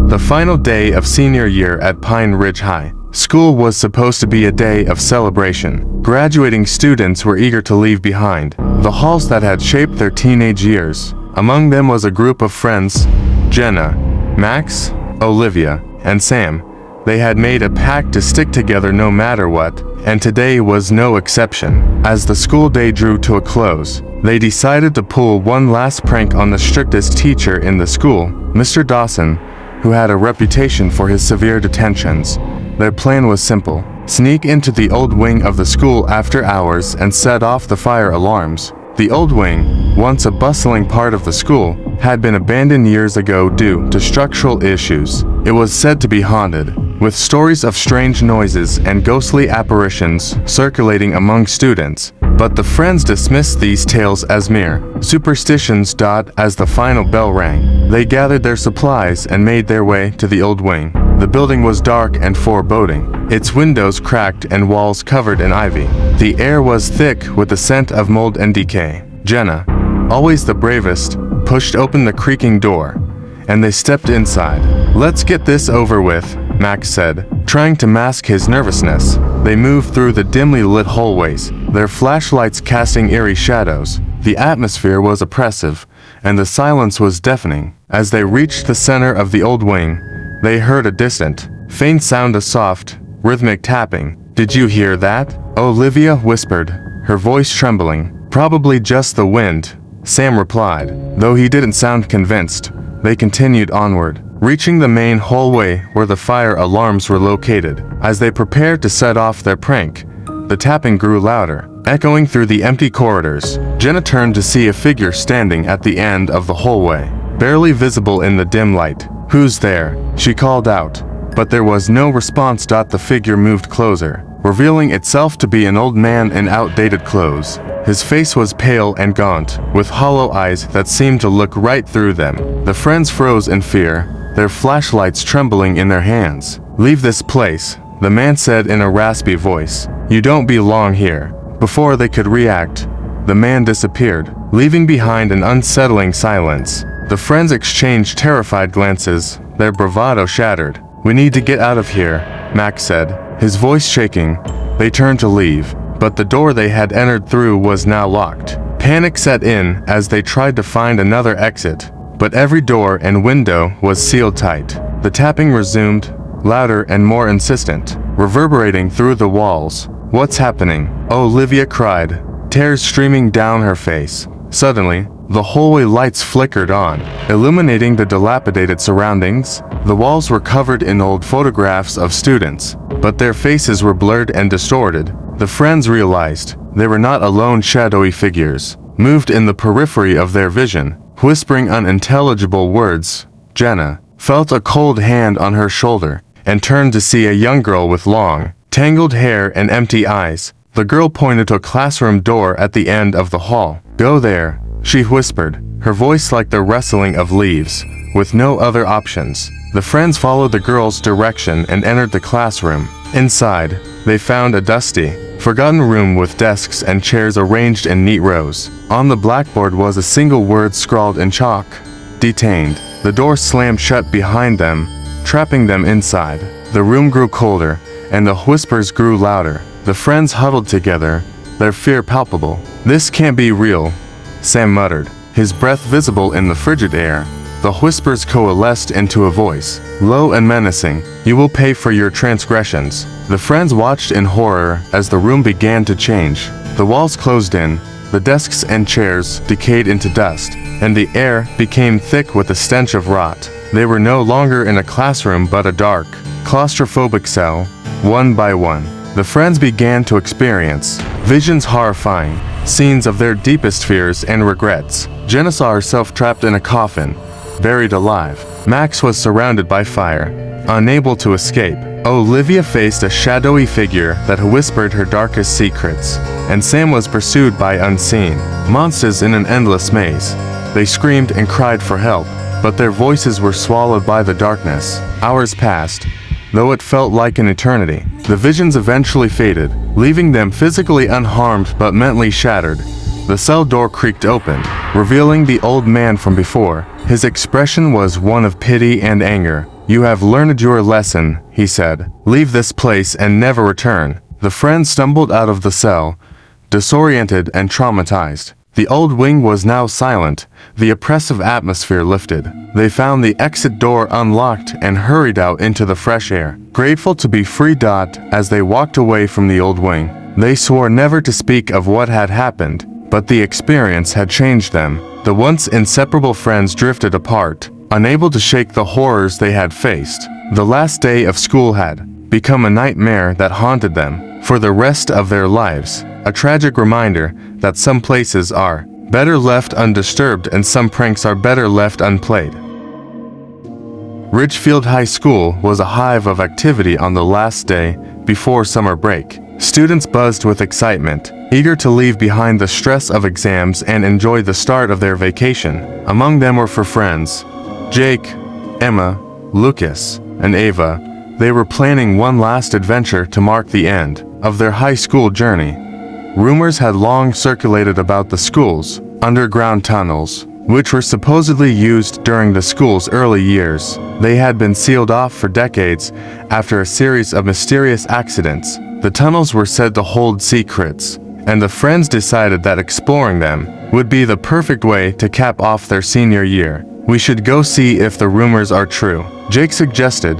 The final day of senior year at Pine Ridge High. School was supposed to be a day of celebration. Graduating students were eager to leave behind the halls that had shaped their teenage years. Among them was a group of friends, Jenna, Max, Olivia, and Sam. They had made a pact to stick together no matter what, and today was no exception. As the school day drew to a close, they decided to pull one last prank on the strictest teacher in the school, Mr. Dawson, who had a reputation for his severe detentions. Their plan was simple: sneak into the old wing of the school after hours and set off the fire alarms. The old wing, once a bustling part of the school, had been abandoned years ago due to structural issues. It was said to be haunted, with stories of strange noises and ghostly apparitions circulating among students. But the friends dismissed these tales as mere superstitions. As the final bell rang, they gathered their supplies and made their way to the old wing. The building was dark and foreboding, its windows cracked and walls covered in ivy. The air was thick with the scent of mold and decay. Jenna, always the bravest, pushed open the creaking door, and they stepped inside. "Let's get this over with," Max said, trying to mask his nervousness. They moved through the dimly lit hallways, their flashlights casting eerie shadows. The atmosphere was oppressive, and the silence was deafening. As they reached the center of the old wing, they heard a distant, faint sound of soft, rhythmic tapping. "Did you hear that?" Olivia whispered, her voice trembling. "Probably just the wind," Sam replied, though he didn't sound convinced. They continued onward, reaching the main hallway where the fire alarms were located. As they prepared to set off their prank, the tapping grew louder, echoing through the empty corridors. Jenna turned to see a figure standing at the end of the hallway, barely visible in the dim light. "Who's there?" she called out, but there was no response. The figure moved closer, revealing itself to be an old man in outdated clothes. His face was pale and gaunt, with hollow eyes that seemed to look right through them. The friends froze in fear, their flashlights trembling in their hands. "Leave this place," the man said in a raspy voice. "You don't belong here." Before they could react, the man disappeared, leaving behind an unsettling silence. The friends exchanged terrified glances, their bravado shattered. "We need to get out of here," Max said, his voice shaking. They turned to leave, but the door they had entered through was now locked. Panic set in as they tried to find another exit, but every door and window was sealed tight. The tapping resumed, louder and more insistent, reverberating through the walls. "What's happening?" Olivia cried, tears streaming down her face. Suddenly, the hallway lights flickered on, illuminating the dilapidated surroundings. The walls were covered in old photographs of students, but their faces were blurred and distorted. The friends realized they were not alone. Shadowy figures moved in the periphery of their vision, whispering unintelligible words. Jenna felt a cold hand on her shoulder and turned to see a young girl with long, tangled hair and empty eyes. The girl pointed to a classroom door at the end of the hall. "Go there," she whispered, her voice like the rustling of leaves. With no other options, the friends followed the girl's direction and entered the classroom. Inside, they found a dusty, forgotten room with desks and chairs arranged in neat rows. On the blackboard was a single word scrawled in chalk: "Detained." The door slammed shut behind them, trapping them inside. The room grew colder, and the whispers grew louder. The friends huddled together, their fear palpable. "This can't be real," Sam muttered, his breath visible in the frigid air. The whispers coalesced into a voice, low and menacing. "You will pay for your transgressions." The friends watched in horror as the room began to change. The walls closed in, the desks and chairs decayed into dust, and the air became thick with the stench of rot. They were no longer in a classroom but a dark, claustrophobic cell. One by one, the friends began to experience visions horrifying, scenes of their deepest fears and regrets. Jenna saw herself trapped in a coffin, buried alive. Max was surrounded by fire, unable to escape. Olivia faced a shadowy figure that whispered her darkest secrets, and Sam was pursued by unseen monsters in an endless maze. They screamed and cried for help, but their voices were swallowed by the darkness. Hours passed, though it felt like an eternity. The visions eventually faded, leaving them physically unharmed but mentally shattered. The cell door creaked open, revealing the old man from before. His expression was one of pity and anger. "You have learned your lesson," he said. "Leave this place and never return." The friends stumbled out of the cell, disoriented and traumatized. The old wing was now silent, the oppressive atmosphere lifted. They found the exit door unlocked and hurried out into the fresh air, grateful to be free. As they walked away from the old wing, they swore never to speak of what had happened, but the experience had changed them. The once inseparable friends drifted apart, unable to shake the horrors they had faced. The last day of school had become a nightmare that haunted them for the rest of their lives, a tragic reminder that some places are better left undisturbed and some pranks are better left unplayed. Ridgefield High School was a hive of activity on the last day before summer break. Students buzzed with excitement, eager to leave behind the stress of exams and enjoy the start of their vacation. Among them were four friends: Jake, Emma, Lucas, and Ava. They were planning one last adventure to mark the end of their high school journey. Rumors had long circulated about the school's underground tunnels, which were supposedly used during the school's early years. They had been sealed off for decades after a series of mysterious accidents. The tunnels were said to hold secrets, and the friends decided that exploring them would be the perfect way to cap off their senior year. "We should go see if the rumors are true," Jake suggested,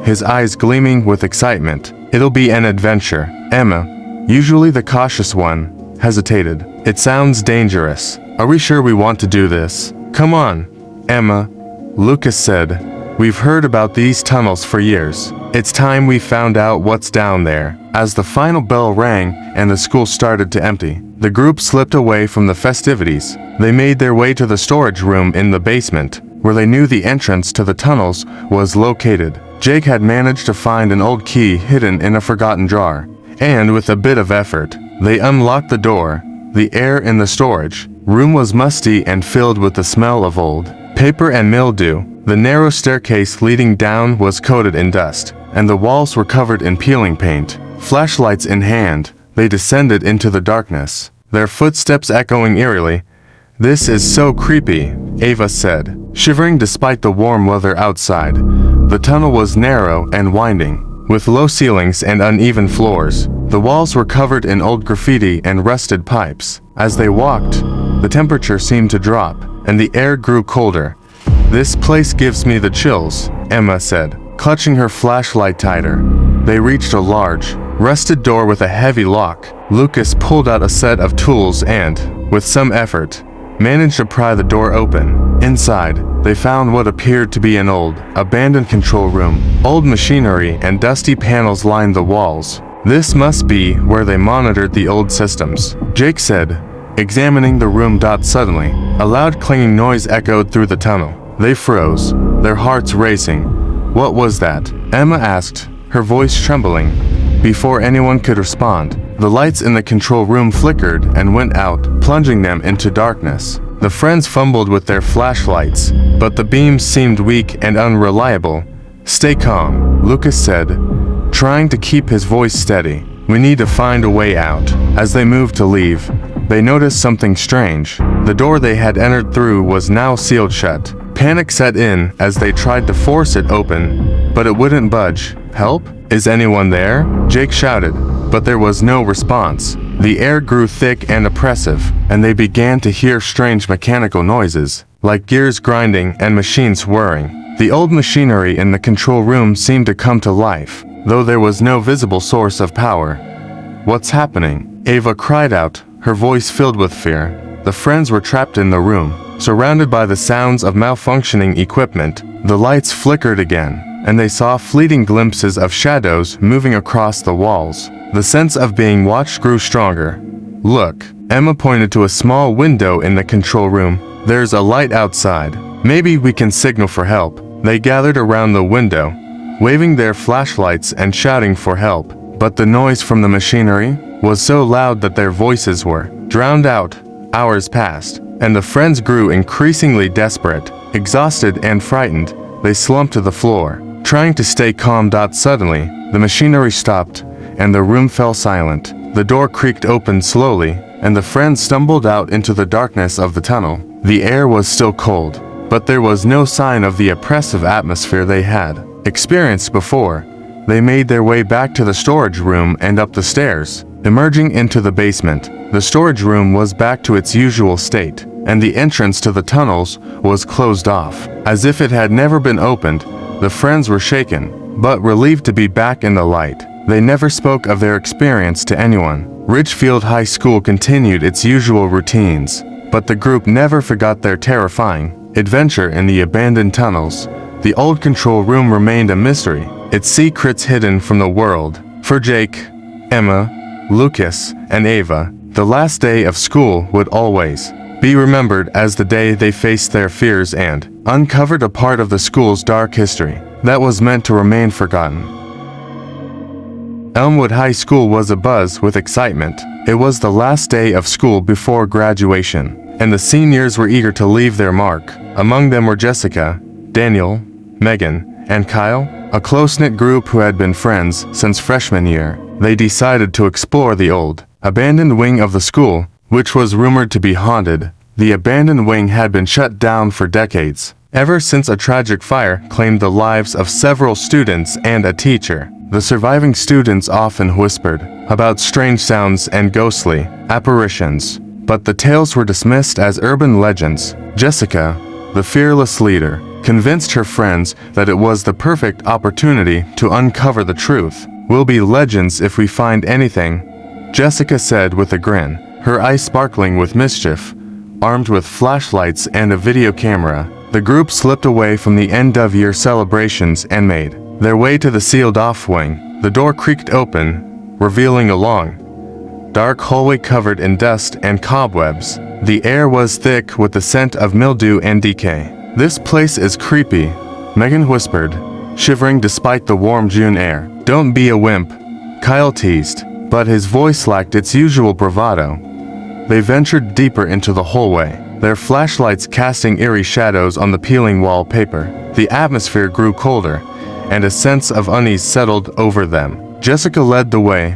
his eyes gleaming with excitement. "It'll be an adventure." Emma, usually the cautious one, hesitated. "It sounds dangerous. Are we sure we want to do this?" "Come on, Emma," Lucas said. "We've heard about these tunnels for years. It's time we found out what's down there." As the final bell rang and the school started to empty, the group slipped away from the festivities. They made their way to the storage room in the basement, where they knew the entrance to the tunnels was located. Jake had managed to find an old key hidden in a forgotten drawer, and with a bit of effort, they unlocked the door. The air in the storage room was musty and filled with the smell of old paper and mildew. The narrow staircase leading down was coated in dust, and the walls were covered in peeling paint. Flashlights in hand, they descended into the darkness, their footsteps echoing eerily. "This is so creepy," Ava said, shivering despite the warm weather outside. The tunnel was narrow and winding, with low ceilings and uneven floors. The walls were covered in old graffiti and rusted pipes. As they walked, the temperature seemed to drop, and the air grew colder. "This place gives me the chills," Emma said, clutching her flashlight tighter. They reached a large, rusted door with a heavy lock. Lucas pulled out a set of tools and, with some effort, managed to pry the door open. Inside, they found what appeared to be an old, abandoned control room. Old machinery and dusty panels lined the walls. "This must be where they monitored the old systems," Jake said, examining the room. Suddenly, a loud clanging noise echoed through the tunnel. They froze, their hearts racing. "What was that?" Emma asked, her voice trembling. Before anyone could respond, the lights in the control room flickered and went out, plunging them into darkness. The friends fumbled with their flashlights, but the beams seemed weak and unreliable. "Stay calm," Lucas said, trying to keep his voice steady. "We need to find a way out." As they moved to leave, they noticed something strange. The door they had entered through was now sealed shut. Panic set in as they tried to force it open, but it wouldn't budge. "Help? Is anyone there?" Jake shouted, but there was no response. The air grew thick and oppressive, and they began to hear strange mechanical noises, like gears grinding and machines whirring. The old machinery in the control room seemed to come to life, though there was no visible source of power. "What's happening?" Ava cried out, her voice filled with fear. The friends were trapped in the room, surrounded by the sounds of malfunctioning equipment. The lights flickered again, and they saw fleeting glimpses of shadows moving across the walls. The sense of being watched grew stronger. "Look," Emma pointed to a small window in the control room. "There's a light outside. Maybe we can signal for help." They gathered around the window, waving their flashlights and shouting for help. But the noise from the machinery was so loud that their voices were drowned out. Hours passed, and the friends grew increasingly desperate. Exhausted and frightened, they slumped to the floor, trying to stay calm. Suddenly, the machinery stopped, and the room fell silent. The door creaked open slowly, and the friends stumbled out into the darkness of the tunnel. The air was still cold, but there was no sign of the oppressive atmosphere they had experienced before. They made their way back to the storage room and up the stairs. Emerging into the basement, the storage room was back to its usual state, and the entrance to the tunnels was closed off. As if it had never been opened, the friends were shaken, but relieved to be back in the light. They never spoke of their experience to anyone. Ridgefield High School continued its usual routines, but the group never forgot their terrifying adventure in the abandoned tunnels. The old control room remained a mystery, its secrets hidden from the world. For Jake, Emma, Lucas, and Ava, the last day of school would always be remembered as the day they faced their fears and uncovered a part of the school's dark history that was meant to remain forgotten. Elmwood High School was abuzz with excitement. It was the last day of school before graduation, and the seniors were eager to leave their mark. Among them were Jessica, Daniel, Megan, and Kyle, a close-knit group who had been friends since freshman year. They decided to explore the old, abandoned wing of the school, which was rumored to be haunted. The abandoned wing had been shut down for decades, ever since a tragic fire claimed the lives of several students and a teacher. The surviving students often whispered about strange sounds and ghostly apparitions, but the tales were dismissed as urban legends. Jessica, the fearless leader, convinced her friends that it was the perfect opportunity to uncover the truth. "We'll be legends if we find anything," Jessica said with a grin, her eyes sparkling with mischief. Armed with flashlights and a video camera, the group slipped away from the end-of-year celebrations and made their way to the sealed-off wing. The door creaked open, revealing a long, dark hallway covered in dust and cobwebs. The air was thick with the scent of mildew and decay. "This place is creepy," Megan whispered, shivering despite the warm June air. "Don't be a wimp," Kyle teased, but his voice lacked its usual bravado. They ventured deeper into the hallway, their flashlights casting eerie shadows on the peeling wallpaper. The atmosphere grew colder, and a sense of unease settled over them. Jessica led the way,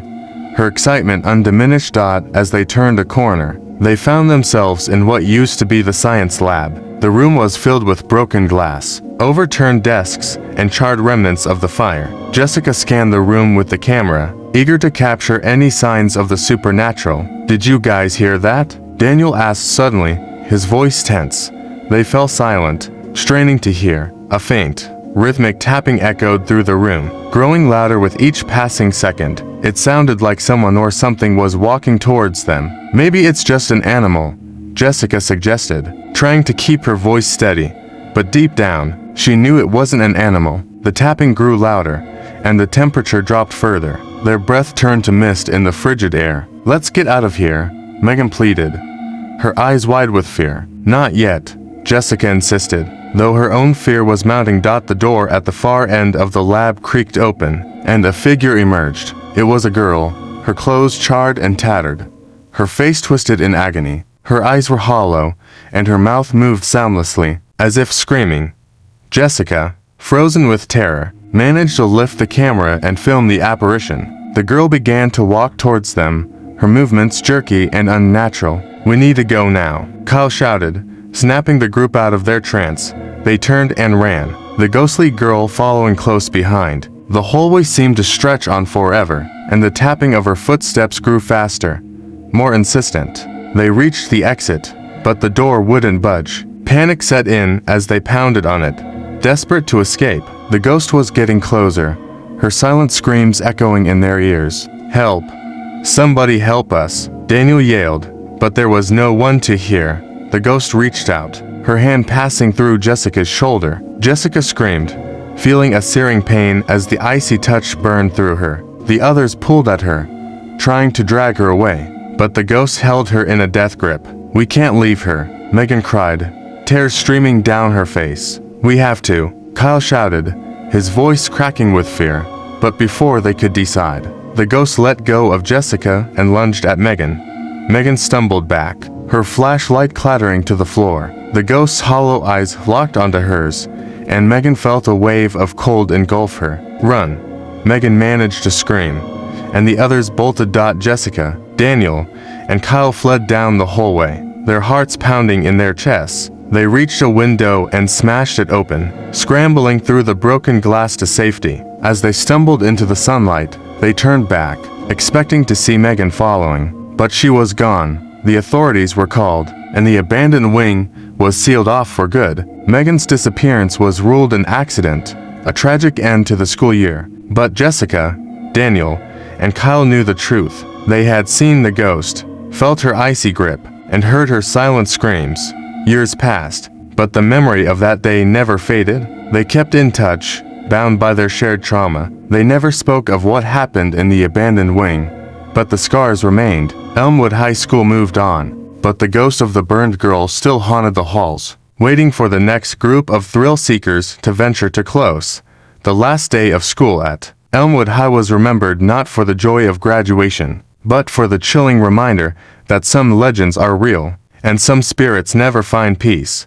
her excitement undiminished. As they turned a corner, they found themselves in what used to be the science lab. The room was filled with broken glass, overturned desks, and charred remnants of the fire. Jessica scanned the room with the camera, eager to capture any signs of the supernatural. "Did you guys hear that?" Daniel asked suddenly, his voice tense. They fell silent, straining to hear. A faint, rhythmic tapping echoed through the room, growing louder with each passing second. It sounded like someone or something was walking towards them. "Maybe it's just an animal," Jessica suggested, trying to keep her voice steady. But deep down, she knew it wasn't an animal. The tapping grew louder, and the temperature dropped further. Their breath turned to mist in the frigid air. "Let's get out of here," Megan pleaded, her eyes wide with fear. "Not yet," Jessica insisted, though her own fear was mounting. The door at the far end of the lab creaked open, and a figure emerged. It was a girl, her clothes charred and tattered, her face twisted in agony. Her eyes were hollow, and her mouth moved soundlessly, as if screaming. Jessica, frozen with terror, managed to lift the camera and film the apparition. The girl began to walk towards them, her movements jerky and unnatural. "We need to go now," Kyle shouted, snapping the group out of their trance. They turned and ran, the ghostly girl following close behind. The hallway seemed to stretch on forever, and the tapping of her footsteps grew faster, more insistent. They reached the exit, but the door wouldn't budge. Panic set in as they pounded on it, desperate to escape. The ghost was getting closer, her silent screams echoing in their ears. "Help! Somebody help us!" Daniel yelled, but there was no one to hear. The ghost reached out, her hand passing through Jessica's shoulder. Jessica screamed, feeling a searing pain as the icy touch burned through her. The others pulled at her, trying to drag her away, but the ghost held her in a death grip. "We can't leave her," Megan cried, tears streaming down her face. "We have to," Kyle shouted, his voice cracking with fear. But before they could decide, the ghost let go of Jessica and lunged at Megan. Megan stumbled back, her flashlight clattering to the floor. The ghost's hollow eyes locked onto hers, and Megan felt a wave of cold engulf her. "Run!" Megan managed to scream, and the others bolted. Jessica, Daniel, and Kyle fled down the hallway, their hearts pounding in their chests. They reached a window and smashed it open, scrambling through the broken glass to safety. As they stumbled into the sunlight, they turned back, expecting to see Megan following. But she was gone. The authorities were called, and the abandoned wing was sealed off for good. Megan's disappearance was ruled an accident, a tragic end to the school year. But Jessica, Daniel, and Kyle knew the truth. They had seen the ghost, felt her icy grip, and heard her silent screams. Years passed, but the memory of that day never faded. They kept in touch, bound by their shared trauma. They never spoke of what happened in the abandoned wing, but the scars remained. Elmwood High School moved on, but the ghost of the burned girl still haunted the halls, waiting for the next group of thrill-seekers to venture too close. The last day of school at Elmwood High was remembered not for the joy of graduation, but for the chilling reminder that some legends are real, and some spirits never find peace.